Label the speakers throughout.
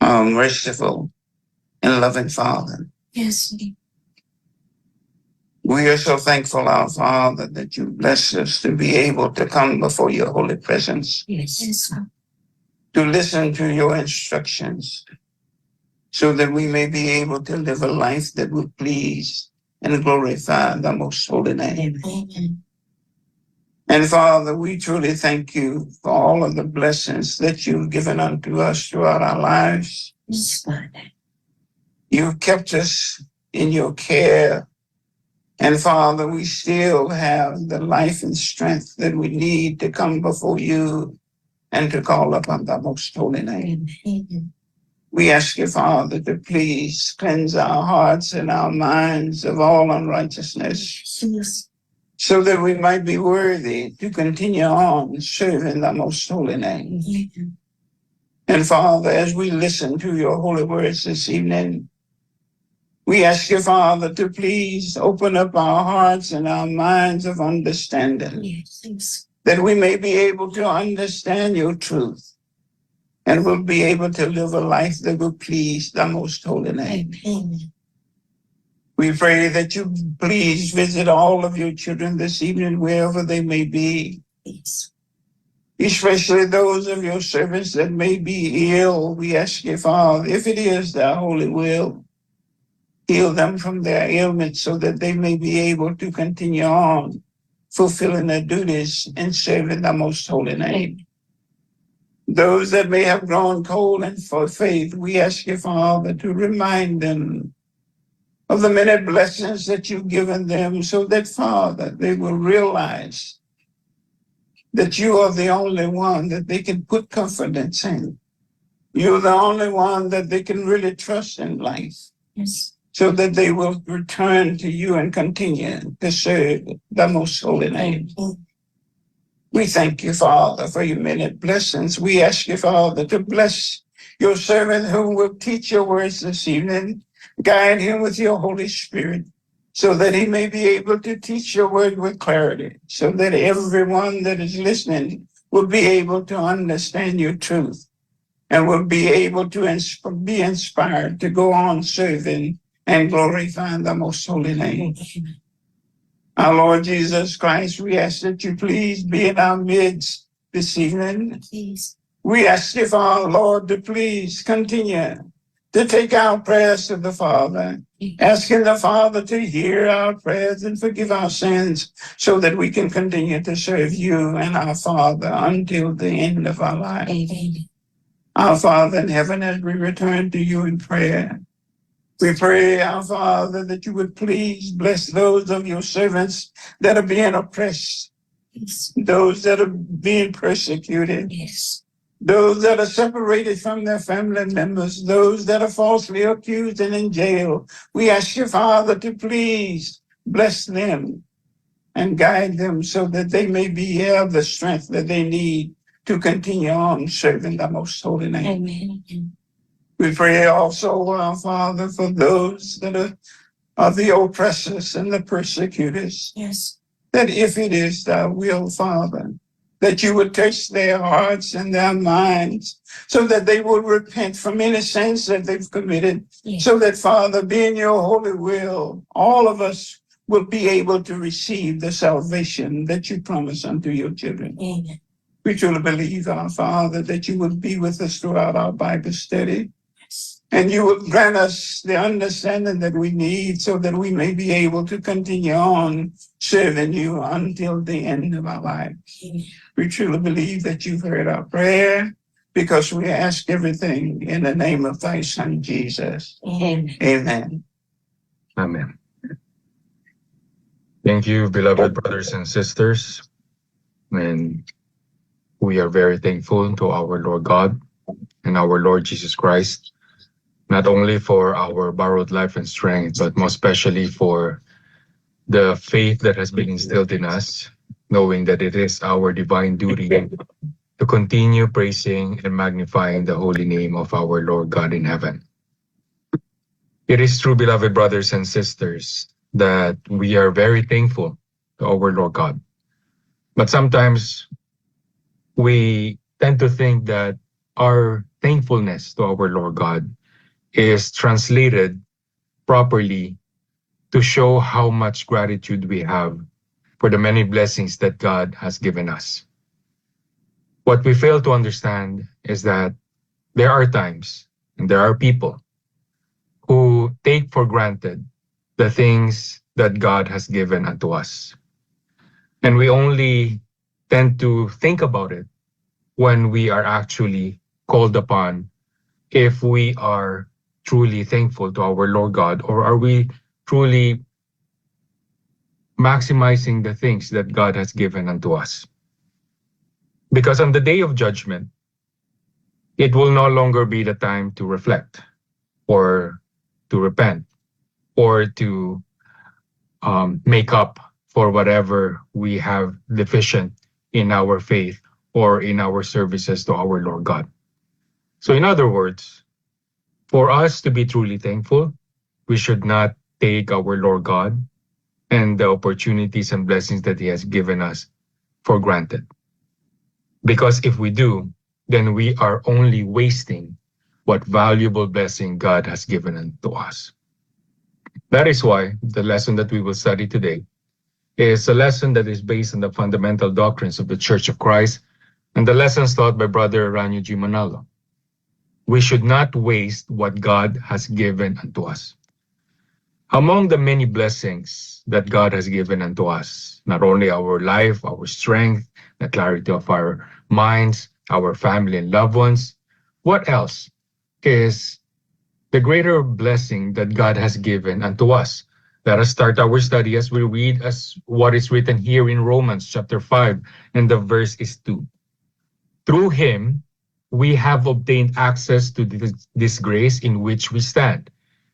Speaker 1: merciful and loving Father.
Speaker 2: Yes.
Speaker 1: We are so thankful, our Father, that you bless us to be able to come before your holy presence,
Speaker 2: Yes.
Speaker 1: to listen to your instructions, so that we may be able to live a life that will please and glorify the most holy name.
Speaker 2: Amen.
Speaker 1: And Father, we truly thank you for all of the blessings that you've given unto us throughout our lives.
Speaker 2: Yes, Father.
Speaker 1: You've kept us in your care. And Father, we still have the life and strength that we need to come before you and to call upon the most holy name.
Speaker 2: Amen.
Speaker 1: We ask you, Father, to please cleanse our hearts and our minds of all unrighteousness,
Speaker 2: Yes.
Speaker 1: so that we might be worthy to continue on serving the most holy name.
Speaker 2: Amen.
Speaker 1: And Father, as we listen to your holy words this evening, we ask you, Father, to please open up our hearts and our minds of understanding,
Speaker 2: Yes.
Speaker 1: that we may be able to understand your truth and will be able to live a life that will please the most holy name.
Speaker 2: Amen.
Speaker 1: We pray that you please visit all of your children this evening, wherever they may be,
Speaker 2: Yes.
Speaker 1: especially those of your servants that may be ill. We ask you, Father, if it is thy holy will, heal them from their ailments so that they may be able to continue on fulfilling their duties and serving the most holy name. Those that may have grown cold and for faith, we ask you, Father, to remind them of the many blessings that you've given them, so that, Father, they will realize that you are the only one that they can put confidence in. You're the only one that they can really trust in life,
Speaker 2: Yes.
Speaker 1: so that they will return to you and continue to serve the most holy name.
Speaker 2: Amen.
Speaker 1: We thank you, Father, for your many blessings. We ask you, Father, to bless your servant who will teach your words this evening. Guide him with your Holy Spirit, so that he may be able to teach your word with clarity, so that everyone that is listening will be able to understand your truth and will be able to be inspired to go on serving and glorifying the most holy name.
Speaker 2: Amen.
Speaker 1: Our Lord Jesus Christ, we ask that you please be in our midst this evening.
Speaker 2: Please.
Speaker 1: We ask you, our Lord, to please continue to take our prayers to the Father, asking the Father to hear our prayers and forgive our sins, so that we can continue to serve you and our Father until the end of our life.
Speaker 2: Amen.
Speaker 1: Our Father in heaven, as we return to you in prayer, we pray, our Father, that you would please bless those of your servants that are being oppressed,
Speaker 2: Yes.
Speaker 1: those that are being persecuted,
Speaker 2: Yes.
Speaker 1: those that are separated from their family members, those that are falsely accused and in jail. We ask you, Father, to please bless them and guide them, so that they may have the strength that they need to continue on serving the most holy name.
Speaker 2: Amen.
Speaker 1: We pray also, our Father, for those that are the oppressors and the persecutors,
Speaker 2: Yes.
Speaker 1: that if it is thy will, Father, that you would touch their hearts and their minds, so that they will repent from any sins that they've committed,
Speaker 2: Yes.
Speaker 1: so that, Father, being your holy will, all of us will be able to receive the salvation that you promise unto your children.
Speaker 2: Amen.
Speaker 1: We truly believe, our Father, that you will be with us throughout our Bible study,
Speaker 2: Yes.
Speaker 1: and you will grant us the understanding that we need, so that we may be able to continue on serving you until the end of our life.
Speaker 2: Amen.
Speaker 1: We truly believe that you've heard our prayer, because we ask everything in the name of thy Son, Jesus.
Speaker 2: Amen.
Speaker 1: Amen.
Speaker 3: Amen. Thank you, beloved brothers and sisters. And we are very thankful to our Lord God and our Lord Jesus Christ, not only for our borrowed life and strength, but most especially for the faith that has been instilled in us, knowing that it is our divine duty to continue praising and magnifying the holy name of our Lord God in heaven. It is true, beloved brothers and sisters, that we are very thankful to our Lord God. But sometimes we tend to think that our thankfulness to our Lord God is translated properly to show how much gratitude we have for the many blessings that God has given us. What we fail to understand is that there are times and there are people who take for granted the things that God has given unto us. And we only tend to think about it when we are actually called upon, if we are truly thankful to our Lord God, or are we truly maximizing the things that God has given unto us. Because on the day of judgment, it will no longer be the time to reflect or to repent or to make up for whatever we have deficient in our faith or in our services to our Lord God. So in other words, for us to be truly thankful, we should not take our Lord God and the opportunities and blessings that He has given us for granted. Because if we do, then we are only wasting what valuable blessing God has given unto us. That is why the lesson that we will study today is a lesson that is based on the fundamental doctrines of the Church of Christ and the lessons taught by Brother Ranyo G. Manalo. We should not waste what God has given unto us. Among the many blessings that God has given unto us, not only our life, our strength, the clarity of our minds, our family and loved ones, what else is the greater blessing that God has given unto us? Let us start our study as we read as what is written here in Romans chapter 5, and the verse is 2. Through Him, we have obtained access to this grace in which we stand,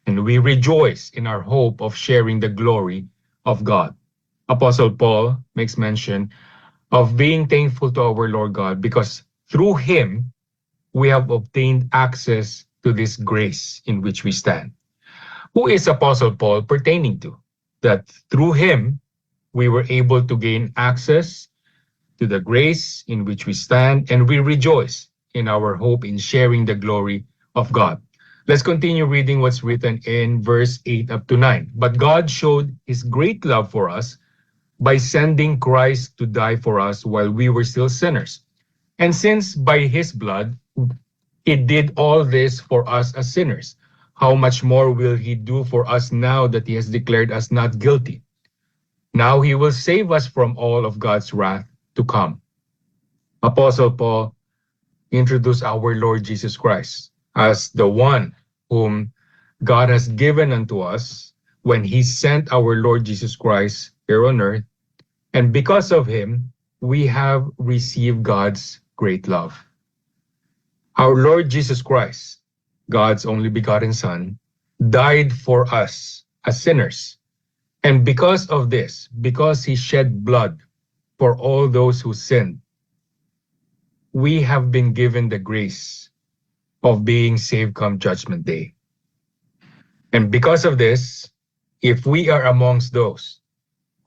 Speaker 3: and we rejoice in our hope of sharing the glory of God. Apostle Paul makes mention of being thankful to our Lord God because through Him, we have obtained access to this grace in which we stand. Who is Apostle Paul pertaining to? That through him, we were able to gain access to the grace in which we stand, and we rejoice in our hope in sharing the glory of God. Let's continue reading what's written in verse 8 up to 9. But God showed His great love for us by sending Christ to die for us while we were still sinners. And since by His blood, He did all this for us as sinners, how much more will He do for us now that He has declared us not guilty? Now He will save us from all of God's wrath to come. Apostle Paul introduced our Lord Jesus Christ as the one whom God has given unto us when He sent our Lord Jesus Christ here on earth. And because of Him, we have received God's great love. Our Lord Jesus Christ, God's only begotten Son, died for us as sinners. And because of this, because He shed blood for all those who sinned, we have been given the grace of being saved come Judgment Day. And because of this, if we are amongst those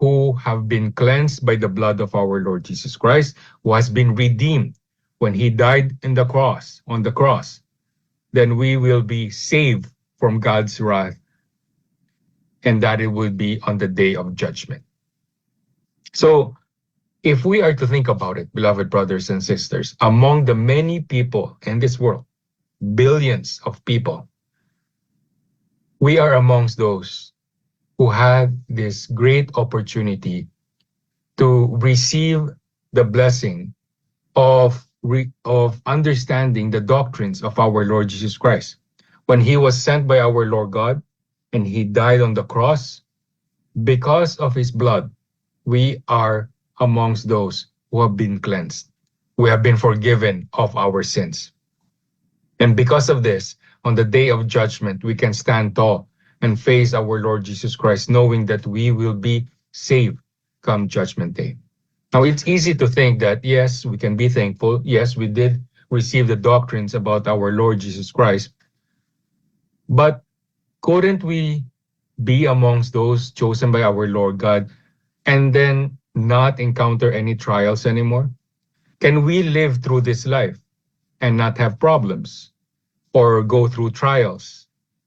Speaker 3: who have been cleansed by the blood of our Lord Jesus Christ, who has been redeemed when He died on the cross, then we will be saved from God's wrath, and that it will be on the day of judgment. So, if we are to think about it, beloved brothers and sisters, among the many people in this world, billions of people, we are amongst those who had this great opportunity to receive the blessing of understanding the doctrines of our Lord Jesus Christ. When He was sent by our Lord God and He died on the cross, because of His blood, we are amongst those who have been cleansed. We have been forgiven of our sins. And because of this, on the day of judgment, we can stand tall and face our Lord Jesus Christ, knowing that we will be saved come Judgment Day. Now, it's easy to think that, yes, we can be thankful. Yes, we did receive the doctrines about our Lord Jesus Christ. But couldn't we be amongst those chosen by our Lord God and then not encounter any trials anymore? Can we live through this life and not have problems, or go through trials,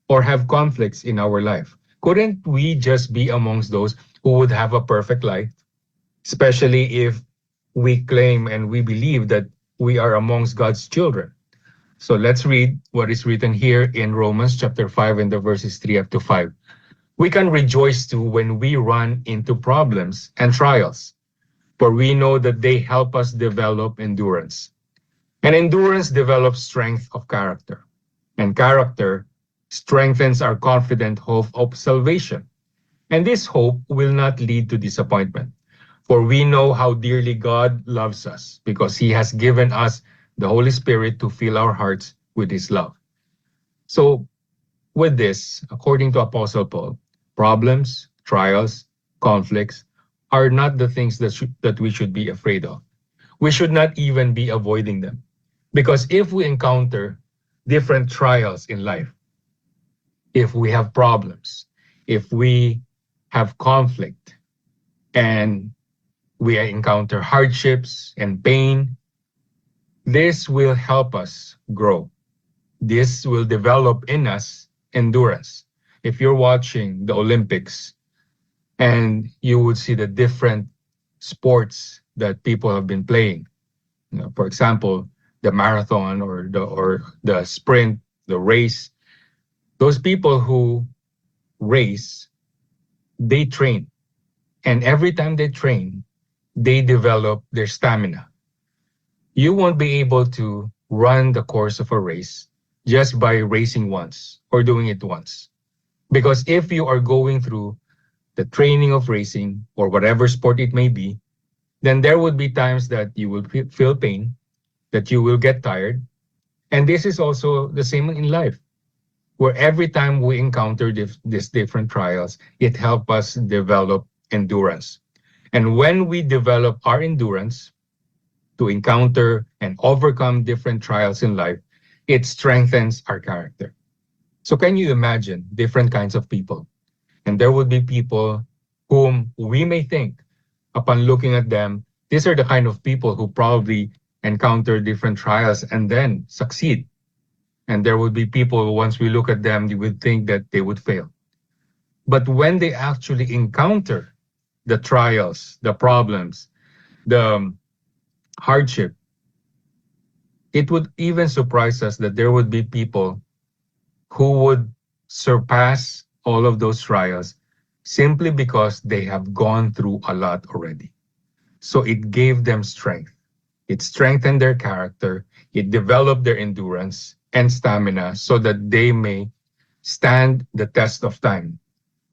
Speaker 3: or have conflicts in our life? Couldn't we just be amongst those who would have a perfect life? Especially if we claim and we believe that we are amongst God's children. So let's read what is written here in Romans chapter 5 and the verses 3 up to 5. We can rejoice too when we run into problems and trials, for we know that they help us develop endurance. And endurance develops strength of character. And character strengthens our confident hope of salvation. And this hope will not lead to disappointment, for we know how dearly God loves us, because He has given us the Holy Spirit to fill our hearts with His love. So, with this, according to Apostle Paul, problems, trials, conflicts are not the things that we should be afraid of. We should not even be avoiding them. Because if we encounter different trials in life, if we have problems, if we have conflict, and we encounter hardships and pain, this will help us grow. This will develop in us endurance. If you're watching the Olympics and you would see the different sports that people have been playing, for example, the marathon or the sprint, the race, those people who race, they train. And every time they train, they develop their stamina. You won't be able to run the course of a race just by racing once or doing it once. Because if you are going through the training of racing or whatever sport it may be, then there would be times that you will feel pain, that you will get tired. And this is also the same in life, where every time we encounter these different trials, it helps us develop endurance. And when we develop our endurance to encounter and overcome different trials in life, it strengthens our character. So can you imagine different kinds of people? And there would be people whom we may think, upon looking at them, these are the kind of people who probably encounter different trials and then succeed. And there would be people, once we look at them, you would think that they would fail. But when they actually encounter the trials, the problems, the hardship, it would even surprise us that there would be people who would surpass all of those trials simply because they have gone through a lot already. So it gave them strength. It strengthened their character. It developed their endurance and stamina so that they may stand the test of time.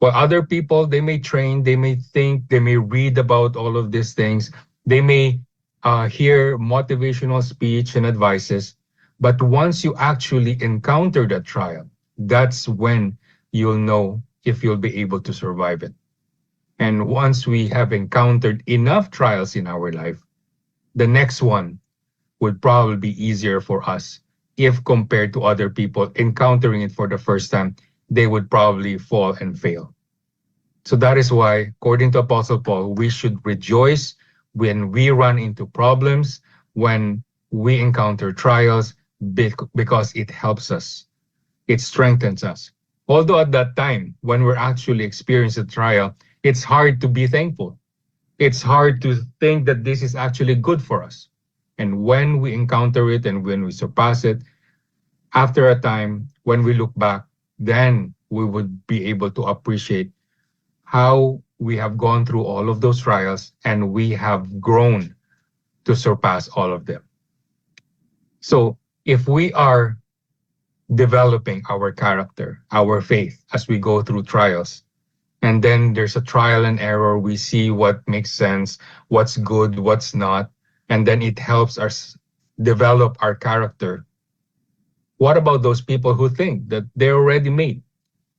Speaker 3: While other people, they may train, they may think, they may read about all of these things, they may hear motivational speech and advices, but once you actually encounter that trial, that's when you'll know if you'll be able to survive it. And once we have encountered enough trials in our life, the next one would probably be easier for us. If compared to other people encountering it for the first time, they would probably fall and fail. So that is why, according to Apostle Paul, we should rejoice when we run into problems, when we encounter trials, because it helps us. It strengthens us. Although at that time, when we're actually experiencing a trial, it's hard to be thankful. It's hard to think that this is actually good for us. And when we encounter it and when we surpass it, after a time, when we look back, then we would be able to appreciate how we have gone through all of those trials and we have grown to surpass all of them. So if we are developing our character, our faith as we go through trials, and then there's a trial and error, we see what makes sense, what's good, what's not, and then it helps us develop our character. What about those people who think that they're already made,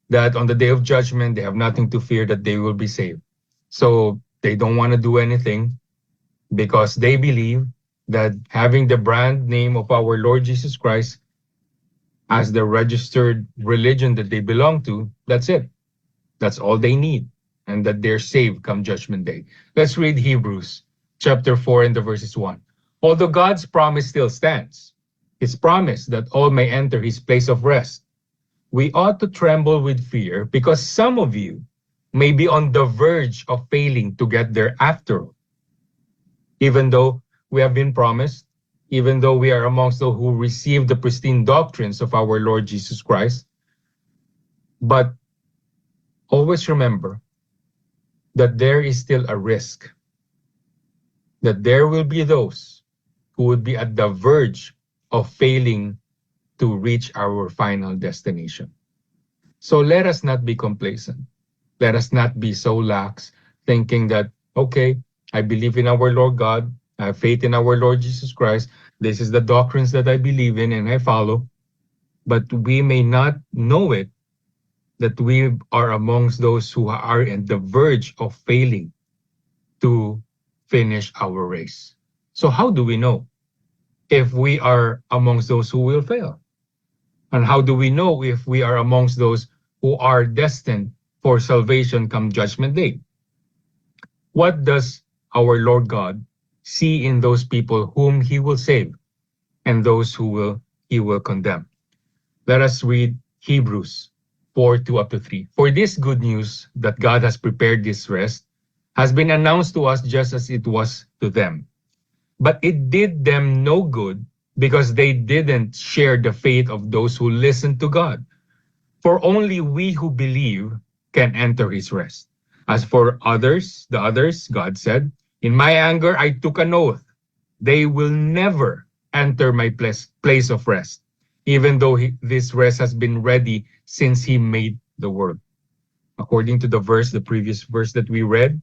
Speaker 3: that on the day of judgment, they have nothing to fear, that they will be saved? So they don't want to do anything because they believe that having the brand name of our Lord Jesus Christ as the registered religion that they belong to, that's it. That's all they need, and that they're saved come Judgment Day. Let's read Hebrews chapter 4 and the verses 1. Although God's promise still stands, his promise that all may enter his place of rest, we ought to tremble with fear because some of you may be on the verge of failing to get there after all. Even though we have been promised, even though we are amongst those who receive the pristine doctrines of our Lord Jesus Christ, but always remember that there is still a risk, that there will be those who would be at the verge of failing to reach our final destination. So let us not be complacent. Let us not be so lax, thinking that, okay, I believe in our Lord God, I have faith in our Lord Jesus Christ, this is the doctrines that I believe in and I follow, but we may not know it, that we are amongst those who are at the verge of failing to finish our race. So how do we know if we are amongst those who will fail? And how do we know if we are amongst those who are destined for salvation come judgment day? What does our Lord God see in those people whom he will save and those who he will condemn? Let us read Hebrews 4:2-3. For this good news that God has prepared this rest has been announced to us just as it was to them. But it did them no good because they didn't share the faith of those who listened to God. For only we who believe can enter his rest. As for the others, God said, in my anger I took an oath. They will never enter my place of rest, even though this rest has been ready since he made the world. According to the previous verse that we read,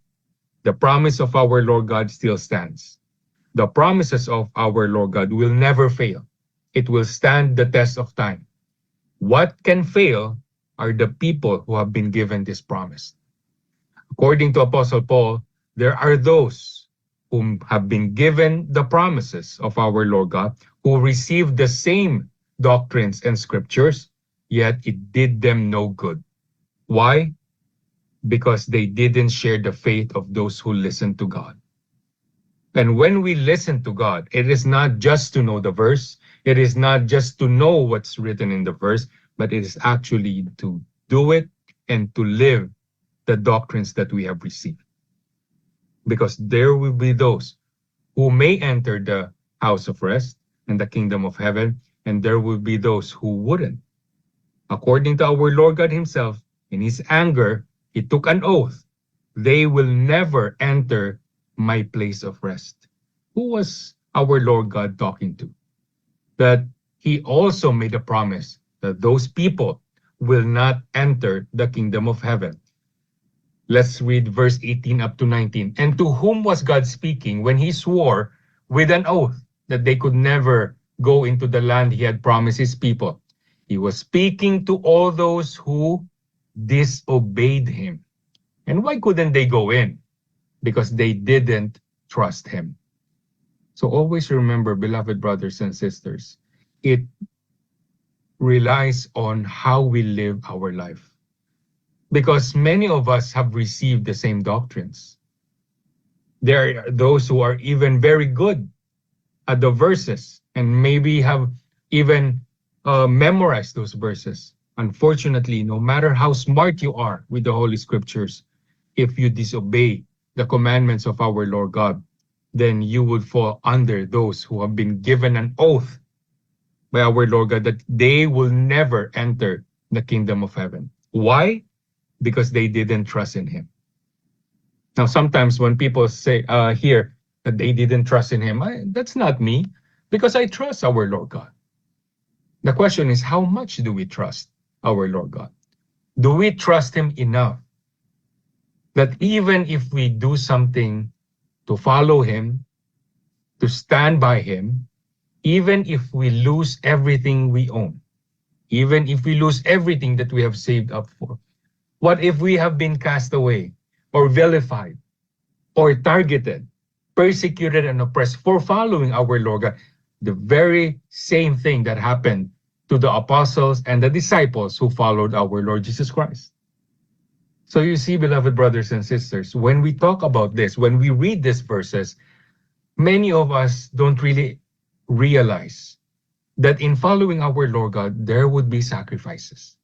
Speaker 3: the promise of our Lord God still stands. The promises of our Lord God will never fail. It will stand the test of time. What can fail are the people who have been given this promise. According to Apostle Paul, there are those whom have been given the promises of our Lord God, who received the same doctrines and scriptures, yet it did them no good. Why? Because they didn't share the faith of those who listen to God. And when we listen to God, it is not just to know the verse, it is not just to know what's written in the verse, but it is actually to do it and to live the doctrines that we have received. Because there will be those who may enter the house of rest and the kingdom of heaven, and there will be those who wouldn't. According to our Lord God himself, in his anger, he took an oath. They will never enter my place of rest. Who was our Lord God talking to? That he also made a promise that those people will not enter the kingdom of heaven. Let's read verse 18-19. And to whom was God speaking when he swore with an oath that they could never go into the land he had promised his people? He was speaking to all those who disobeyed him. And why couldn't they go in? Because they didn't trust him. So always remember, beloved brothers and sisters, it relies on how we live our life. Because many of us have received the same doctrines. There are those who are even very good at the verses and maybe have even memorized those verses. Unfortunately, no matter how smart you are with the Holy Scriptures, if you disobey the commandments of our Lord God, then you would fall under those who have been given an oath by our Lord God that they will never enter the kingdom of heaven. Why? Because they didn't trust in him. Now, sometimes when people say here that they didn't trust in him, that's not me, because I trust our Lord God. The question is, how much do we trust our Lord God? Do we trust him enough that even if we do something to follow him, to stand by him, even if we lose everything we own, even if we lose everything that we have saved up for, what if we have been cast away or vilified or targeted, persecuted and oppressed for following our Lord God? The very same thing that happened to the apostles and the disciples who followed our Lord Jesus Christ. So you see, beloved brothers and sisters, when we talk about this, when we read these verses, many of us don't really realize that in following our Lord God, there would be sacrifices.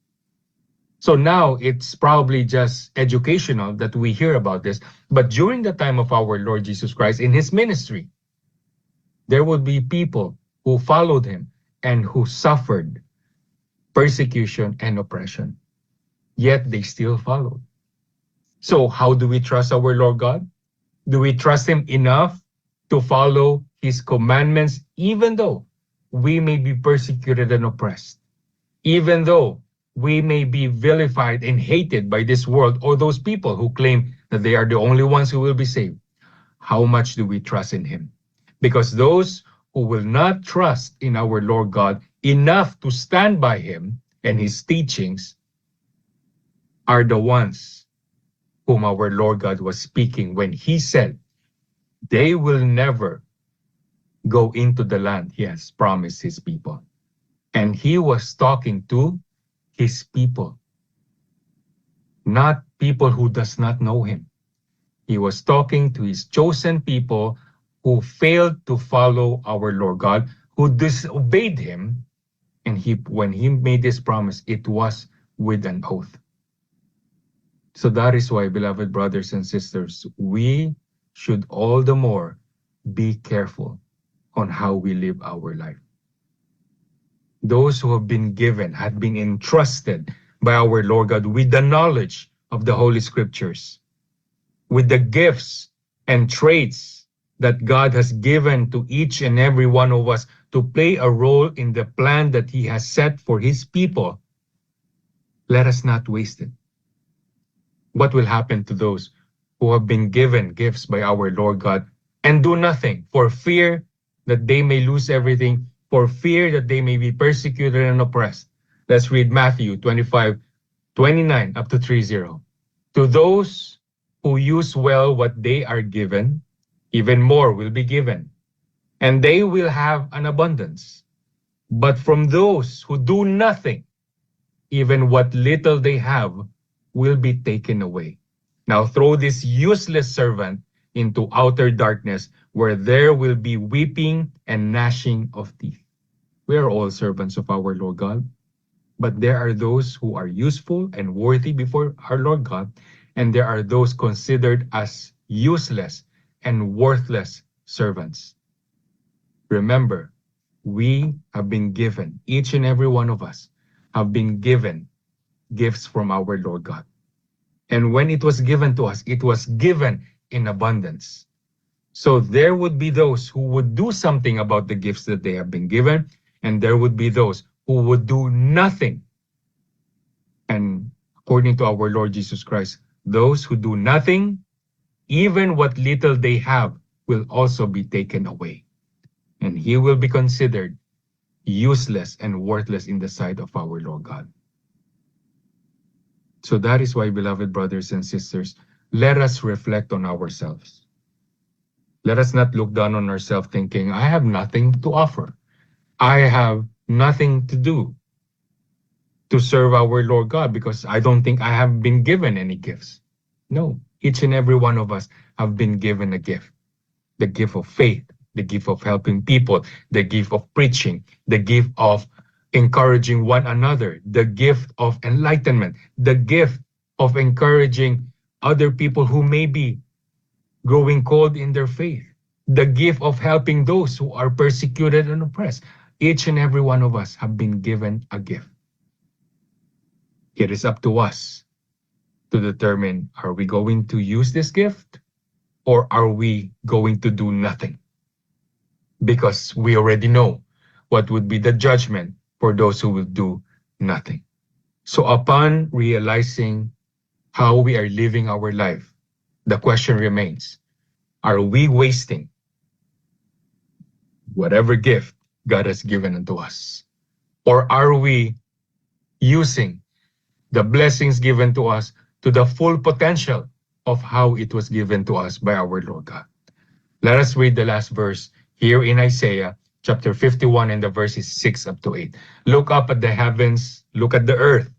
Speaker 3: So now it's probably just educational that we hear about this. But during the time of our Lord Jesus Christ in his ministry, there would be people who followed him and who suffered persecution and oppression. Yet they still followed. So how do we trust our Lord God? Do we trust him enough to follow his commandments, even though we may be persecuted and oppressed, even though we may be vilified and hated by this world or those people who claim that they are the only ones who will be saved? How much do we trust in him? Because those who will not trust in our Lord God enough to stand by him and his teachings are the ones whom our Lord God was speaking when he said, they will never go into the land he has promised his people. And he was talking to his people, not people who does not know him. He was talking to his chosen people who failed to follow our Lord God, who disobeyed him. And when he made this promise, it was with an oath. So that is why, beloved brothers and sisters, we should all the more be careful on how we live our life. Those who have been given, have been entrusted by our Lord God with the knowledge of the Holy Scriptures, with the gifts and traits that God has given to each and every one of us to play a role in the plan that he has set for his people, let us not waste it. What will happen to those who have been given gifts by our Lord God and do nothing for fear that they may lose everything, for fear that they may be persecuted and oppressed? Let's read Matthew 25:29 up to 30. To those who use well what they are given, even more will be given, and they will have an abundance. But from those who do nothing, even what little they have will be taken away. Now throw this useless servant into outer darkness, where there will be weeping and gnashing of teeth. We are all servants of our Lord God, but there are those who are useful and worthy before our Lord God, and there are those considered as useless and worthless servants. Remember, we have been given, each and every one of us have been given gifts from our Lord God. And when it was given to us, it was given in abundance. So there would be those who would do something about the gifts that they have been given, and there would be those who would do nothing. And according to our Lord Jesus Christ, those who do nothing, even what little they have, will also be taken away. And he will be considered useless and worthless in the sight of our Lord God. So that is why, beloved brothers and sisters, let us reflect on ourselves. Let us not look down on ourselves thinking, I have nothing to offer. I have nothing to do to serve our Lord God because I don't think I have been given any gifts. No, each and every one of us have been given a gift. The gift of faith, the gift of helping people, the gift of preaching, the gift of encouraging one another, the gift of enlightenment, the gift of encouraging other people who may be growing cold in their faith, the gift of helping those who are persecuted and oppressed. Each and every one of us have been given a gift. It is up to us to determine, are we going to use this gift or are we going to do nothing? Because we already know what would be the judgment for those who will do nothing. So upon realizing how we are living our life, the question remains, are we wasting whatever gift God has given unto us? Or are we using the blessings given to us to the full potential of how it was given to us by our Lord God? Let us read the last verse here in Isaiah chapter 51 and the verses 6 up to 8. Look up at the heavens, look at the earth.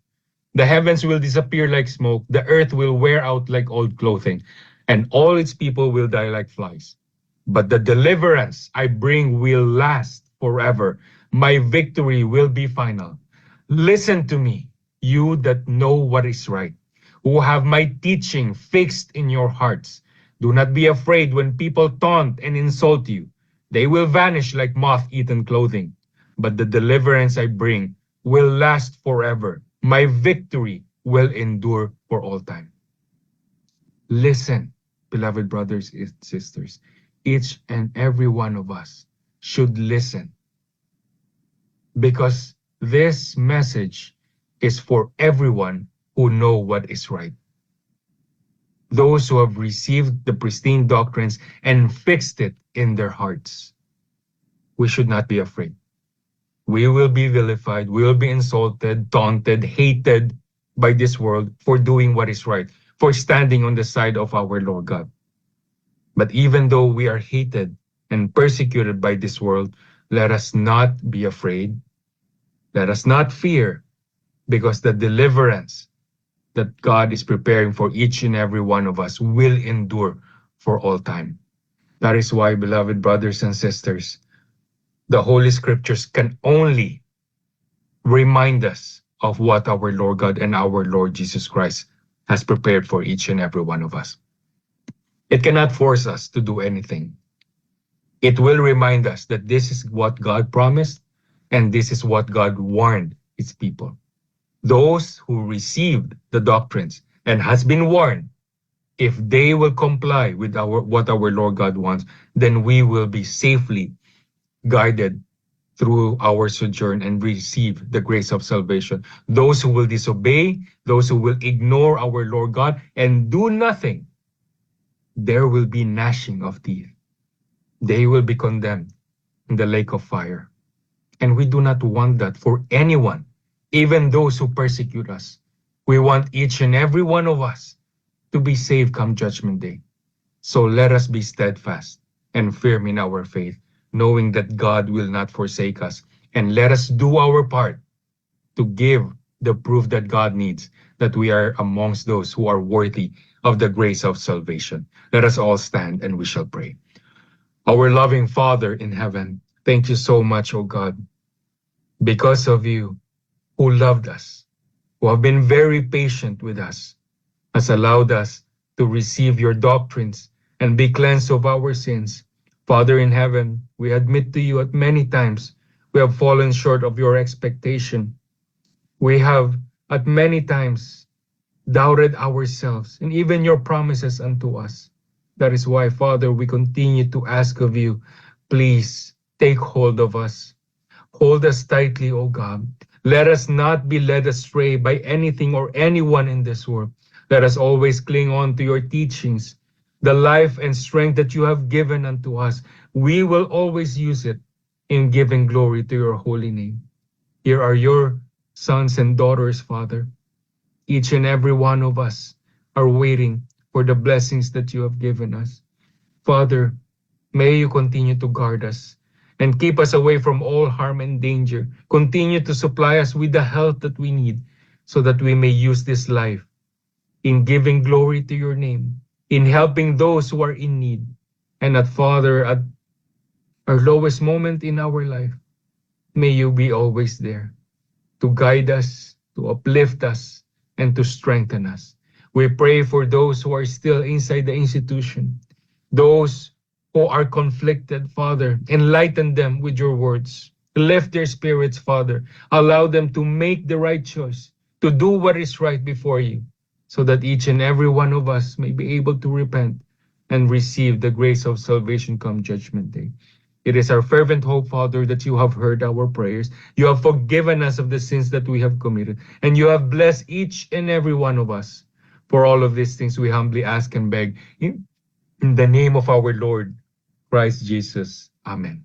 Speaker 3: The heavens will disappear like smoke, the earth will wear out like old clothing, and all its people will die like flies. But the deliverance I bring will last forever. My victory will be final. Listen to me, you that know what is right, who have my teaching fixed in your hearts. Do not be afraid when people taunt and insult you. They will vanish like moth-eaten clothing. But the deliverance I bring will last forever. My victory will endure for all time. Listen, beloved brothers and sisters. Each and every one of us should listen, because this message is for everyone who know what is right. Those who have received the pristine doctrines and fixed it in their hearts. We should not be afraid. We will be vilified, we will be insulted, taunted, hated by this world for doing what is right, for standing on the side of our Lord God. But even though we are hated and persecuted by this world, let us not be afraid. Let us not fear, because the deliverance that God is preparing for each and every one of us will endure for all time. That is why, beloved brothers and sisters, the Holy Scriptures can only remind us of what our Lord God and our Lord Jesus Christ has prepared for each and every one of us. It cannot force us to do anything. It will remind us that this is what God promised and this is what God warned his people. Those who received the doctrines and has been warned, if they will comply with what our Lord God wants, then we will be safely guided through our sojourn and receive the grace of salvation. Those who will disobey, those who will ignore our Lord God and do nothing, there will be gnashing of teeth. They will be condemned in the lake of fire. And we do not want that for anyone, even those who persecute us. We want each and every one of us to be saved come Judgment Day. So let us be steadfast and firm in our faith, knowing that God will not forsake us. And let us do our part to give the proof that God needs, that we are amongst those who are worthy of the grace of salvation. Let us all stand and we shall pray. Our loving Father in heaven, thank you so much, O God, because of you who loved us, who have been very patient with us, has allowed us to receive your doctrines and be cleansed of our sins. Father in heaven, we admit to you at many times we have fallen short of your expectation. We have at many times doubted ourselves and even your promises unto us. That is why, Father, we continue to ask of you, please take hold of us. Hold us tightly, O God. Let us not be led astray by anything or anyone in this world. Let us always cling on to your teachings, the life and strength that you have given unto us. We will always use it in giving glory to your holy name. Here are your sons and daughters, Father. Each and every one of us are waiting for the blessings that you have given us. Father, may you continue to guard us and keep us away from all harm and danger. Continue to supply us with the health that we need so that we may use this life in giving glory to your name, in helping those who are in need. And that, Father, at our lowest moment in our life, may you be always there to guide us, to uplift us, and to strengthen us. We pray for those who are still inside the institution, those who are conflicted, Father. Enlighten them with your words. Lift their spirits, Father. Allow them to make the right choice, to do what is right before you, so that each and every one of us may be able to repent and receive the grace of salvation come Judgment Day. It is our fervent hope, Father, that you have heard our prayers. You have forgiven us of the sins that we have committed, and you have blessed each and every one of us. For all of these things we humbly ask and beg in the name of our Lord Christ Jesus. Amen.